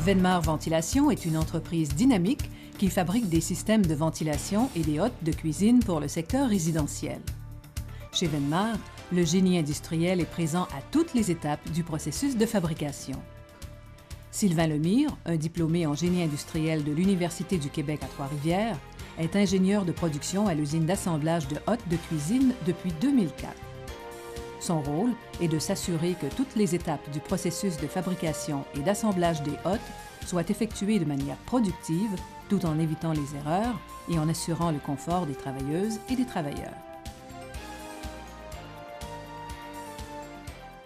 Venmar Ventilation est une entreprise dynamique qui fabrique des systèmes de ventilation et des hottes de cuisine pour le secteur résidentiel. Chez Venmar, le génie industriel est présent à toutes les étapes du processus de fabrication. Sylvain Lemire, un diplômé en génie industriel de l'Université du Québec à Trois-Rivières, est ingénieur de production à l'usine d'assemblage de hottes de cuisine depuis 2004. Son rôle est de s'assurer que toutes les étapes du processus de fabrication et d'assemblage des hottes soient effectuées de manière productive, tout en évitant les erreurs et en assurant le confort des travailleuses et des travailleurs.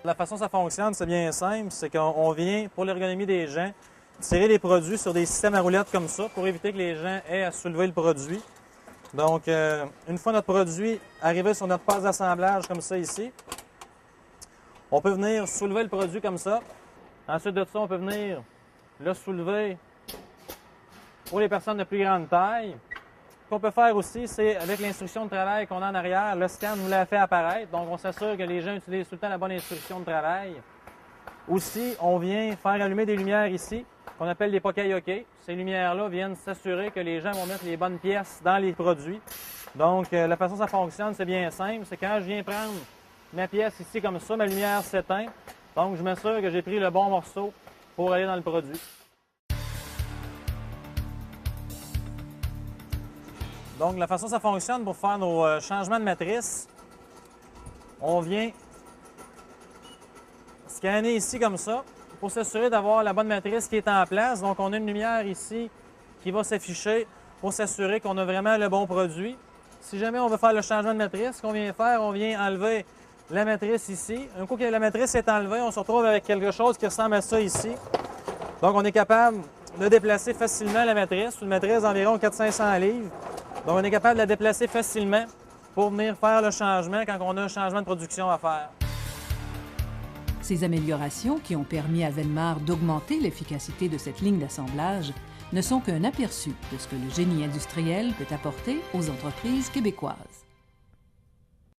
La façon dont ça fonctionne, c'est bien simple, c'est qu'on vient, pour l'ergonomie des gens, tirer les produits sur des systèmes à roulettes comme ça pour éviter que les gens aient à soulever le produit. Donc, une fois notre produit arrivé sur notre passe d'assemblage comme ça ici, on peut venir soulever le produit comme ça. Ensuite de ça, on peut venir le soulever pour les personnes de plus grande taille. Ce qu'on peut faire aussi, c'est avec l'instruction de travail qu'on a en arrière, le scan nous l'a fait apparaître. Donc, on s'assure que les gens utilisent tout le temps la bonne instruction de travail. Aussi, on vient faire allumer des lumières ici, qu'on appelle des Poka-Yoke. Ces lumières-là viennent s'assurer que les gens vont mettre les bonnes pièces dans les produits. Donc, la façon dont ça fonctionne, c'est bien simple. C'est quand je viens prendre ma pièce ici comme ça, ma lumière s'éteint. Donc, je m'assure que j'ai pris le bon morceau pour aller dans le produit. Donc, la façon dont ça fonctionne pour faire nos changements de matrice, on vient scanner ici comme ça pour s'assurer d'avoir la bonne matrice qui est en place. Donc, on a une lumière ici qui va s'afficher pour s'assurer qu'on a vraiment le bon produit. Si jamais on veut faire le changement de matrice, ce qu'on vient faire, on vient enlever la matrice ici. Un coup que la matrice est enlevée, on se retrouve avec quelque chose qui ressemble à ça ici. Donc, on est capable de déplacer facilement la matrice, une matrice d'environ 400-500 livres. Donc, on est capable de la déplacer facilement pour venir faire le changement quand on a un changement de production à faire. Ces améliorations qui ont permis à Venmar d'augmenter l'efficacité de cette ligne d'assemblage ne sont qu'un aperçu de ce que le génie industriel peut apporter aux entreprises québécoises.